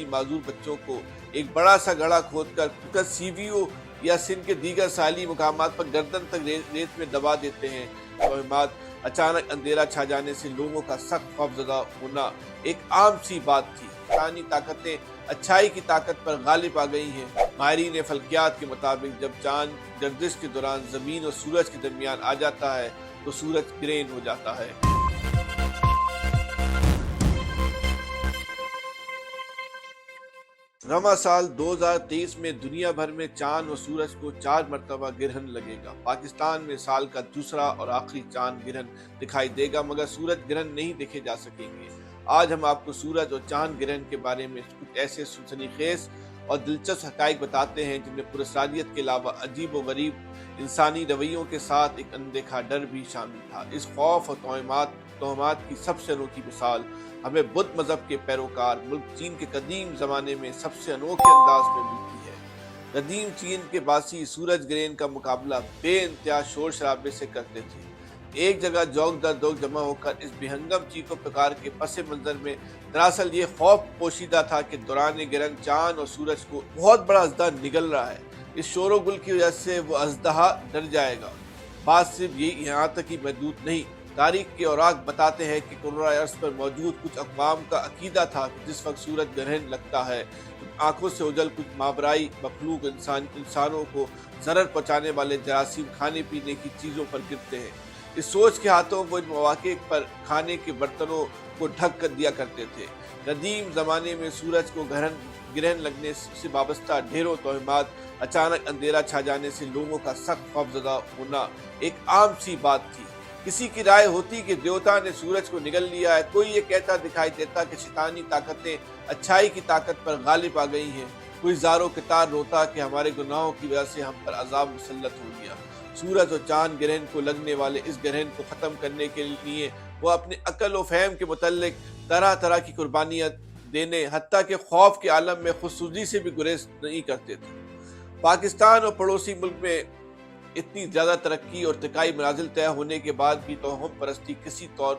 ذہنی معذور بچوں کو ایک بڑا سا گڑھا کھود کر CVO یا سندھ کے دیگر ساحلی مقامات پر گردن تک ریت میں دبا دیتے ہیں۔ توہمات اچانک اندھیرا چھا جانے سے لوگوں کا سخت خوفزدہ ہونا ایک عام سی بات تھی۔ شیطانی طاقتیں اچھائی کی طاقت پر غالب آ گئی ہیں۔ ماہرین فلکیات کے مطابق جب چاند گردش کے دوران زمین اور سورج کے درمیان آ جاتا ہے تو سورج گرہن ہو جاتا ہے۔ رواں سال 2023 میں دنیا بھر میں چاند اور سورج کو 4 مرتبہ گرہن لگے گا۔ پاکستان میں سال کا دوسرا اور آخری چاند گرہن دکھائی دے گا، مگر سورج گرہن نہیں دیکھے جا سکیں گے۔ آج ہم آپ کو سورج اور چاند گرہن کے بارے میں کچھ ایسے سنسنی خیز اور دلچسپ حقائق بتاتے ہیں جن میں پراسراریت کے علاوہ عجیب و غریب انسانی رویوں کے ساتھ ایک اندیکھا ڈر بھی شامل تھا۔ اس خوف اور توہمات کی سب سے انوکھی مثال ہمیں بدھ مذہب کے پیروکار ملک چین کے قدیم زمانے میں سب سے انوکھے انداز میں ملتی ہے۔ قدیم چین کے باسی سورج گرہن کا مقابلہ بے انتہا شور شرابے سے کرتے تھے۔ ایک جگہ جوگ در دوگ جمع ہو کر اس بہنگم چیخ و پکار کے پس منظر میں دراصل یہ خوف پوشیدہ تھا کہ دوران گرہن چاند اور سورج کو بہت بڑا اژدہا نگل رہا ہے۔ اس شور و گل کی وجہ سے وہ اژدہا ڈر جائے گا۔ بات صرف یہاں تک ہی محدود نہیں، تاریخ کے اوراق بتاتے ہیں کہ کرۂ ارض پر موجود کچھ اقوام کا عقیدہ تھا کہ جس وقت سورج گرہن لگتا ہے تو آنکھوں سے اوجھل کچھ مابرائی مخلوق انسانوں کو ضرر پہنچانے والے جراثیم کھانے پینے کی چیزوں پر گرتے ہیں۔ اس سوچ کے ہاتھوں وہ ان مواقع پر کھانے کے برتنوں کو ڈھک کر دیا کرتے تھے۔ قدیم زمانے میں سورج کو گرہن لگنے سے وابستہ ڈھیروں توہمات اچانک اندھیرا چھا جانے سے لوگوں کا سخت خوفزدہ ہونا ایک عام سی بات تھی۔ کسی کی رائے ہوتی کہ دیوتا نے سورج کو نگل لیا ہے، کوئی یہ کہتا دکھائی دیتا کہ شیطانی طاقتیں اچھائی کی طاقت پر غالب آ گئی ہیں، کوئی زارو کتار روتا کہ ہمارے گناہوں کی وجہ سے ہم پر عذاب مسلط ہو گیا۔ سورج اور چاند گرہن کو لگنے والے اس گرہن کو ختم کرنے کے لیے وہ اپنے عقل و فہم کے متعلق طرح طرح کی قربانیاں دینے، حتیٰ کہ خوف کے عالم میں خودسوزی سے بھی گریز نہیں کرتے تھے۔ پاکستان اور پڑوسی ملک میں اتنی زیادہ ترقی اور ارتقائی منازل طے ہونے کے بعد بھی توہم پرستی کسی طور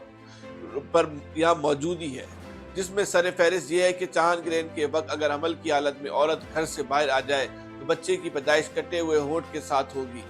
پر یہاں موجود ہی ہے، جس میں سر فہرست یہ ہے کہ چاند گرہن کے وقت اگر حمل کی حالت میں عورت گھر سے باہر آ جائے تو بچے کی پیدائش کٹے ہوئے ہونٹ کے ساتھ ہوگی۔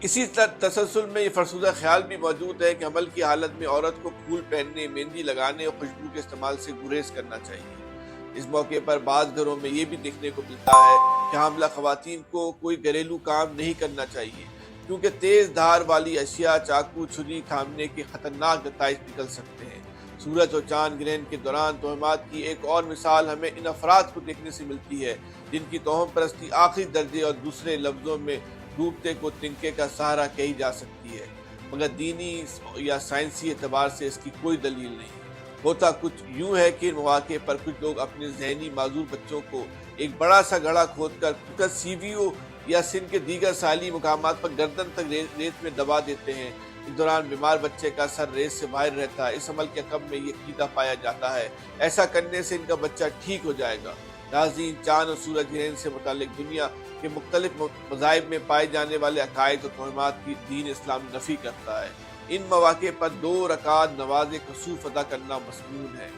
اسی تسلسل میں یہ فرسودہ خیال بھی موجود ہے کہ حمل کی حالت میں عورت کو پھول پہننے، مہندی لگانے اور خوشبو کے استعمال سے گریز کرنا چاہیے۔ اس موقع پر بعض گھروں میں یہ بھی دیکھنے کو ملتا ہے کہ حاملہ خواتین کو کوئی گھریلو کام نہیں کرنا چاہیے، کیونکہ تیز دھار والی اشیاء، چاقو، چھری تھامنے کے خطرناک نتائج نکل سکتے ہیں۔ سورج اور چاند گرہن کے دوران توہمات کی ایک اور مثال ہمیں ان افراد کو دیکھنے سے ملتی ہے جن کی توہم پرستی آخری درجے اور دوسرے لفظوں میں ڈوبتے کو تنکے کا سہارا کہی جا سکتی ہے، مگر دینی یا سائنسی اعتبار سے اس کی کوئی دلیل نہیں۔ ہوتا کچھ یوں ہے کہ ان مواقع پر کچھ لوگ اپنے ذہنی معذور بچوں کو ایک بڑا سا گڑھا کھود کر CVO یا سندھ کے دیگر ساحلی مقامات پر گردن تک ریت میں دبا دیتے ہیں۔ اس دوران بیمار بچے کا سر ریت سے باہر رہتا ہے۔ اس عمل کے عقب میں یہ عقیدہ پایا جاتا ہے ایسا کرنے سے ان کا بچہ ٹھیک ہو جائے گا۔ ناظرین، چاند اور سورج گرہن سے متعلق دنیا کے مختلف مذاہب میں پائے جانے والے عقائد اور توہمات کی دین اسلام نفی کرتا ہے۔ ان مواقع پر 2 رکعت نماز کسوف ادا کرنا مسنون ہے۔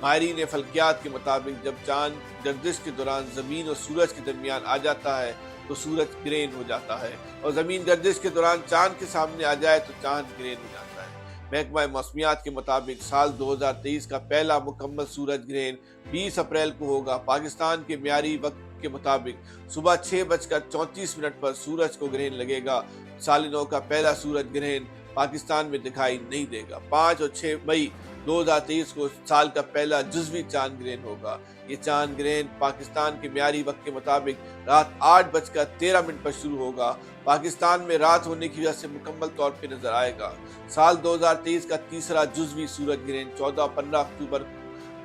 ماہرین فلکیات کے مطابق جب چاند گردش کے دوران زمین اور سورج کے درمیان آ جاتا ہے تو سورج گرہن ہو جاتا ہے، اور زمین گردش کے دوران چاند کے سامنے آ جائے تو چاند گرہن ہو جاتا ہے۔ محکمہ موسمیات کے مطابق سال 2023 کا پہلا مکمل سورج گرہن 20 اپریل کو ہوگا۔ پاکستان کے معیاری وقت کے مطابق صبح 6:34 پر سورج کو گرہن لگے گا۔ سال نو کا پہلا سورج گرہن پاکستان میں دکھائی نہیں دے گا۔ 5 اور 6 مئی 2023 کو سال کا پہلا جزوی چاند گرہن ہوگا۔ یہ چاند گرہن پاکستان کے معیاری وقت کے مطابق رات 8:13 پر شروع ہوگا۔ پاکستان میں رات ہونے کی وجہ سے مکمل طور پہ نظر آئے گا۔ سال 2023 کا تیسرا جزوی سورج گرہن 14 اور 15 اکتوبر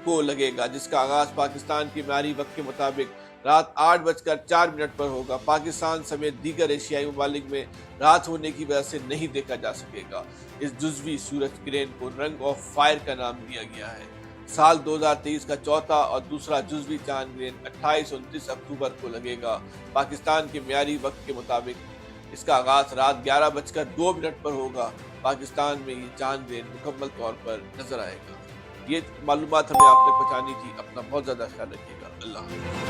کو لگے گا، جس کا آغاز پاکستان کے معیاری وقت کے مطابق رات 8:04 پر ہوگا۔ پاکستان سمیت دیگر ایشیائی ممالک میں رات ہونے کی وجہ سے نہیں دیکھا جا سکے گا۔ اس جزوی سورج گرہن کو رنگ آف فائر کا نام دیا گیا ہے۔ سال 2023 کا چوتھا اور دوسرا جزوی چاند گرہن 28 اور 29 اکتوبر کو لگے گا۔ پاکستان کے معیاری وقت کے مطابق اس کا آغاز رات 11:02 پر ہوگا۔ پاکستان میں یہ چاند گرہن مکمل طور پر نظر آئے گا۔ یہ معلومات ہمیں آپ تک پہنچانی تھی۔ اپنا بہت زیادہ خیال رکھیے گا۔ اللہ حافظ.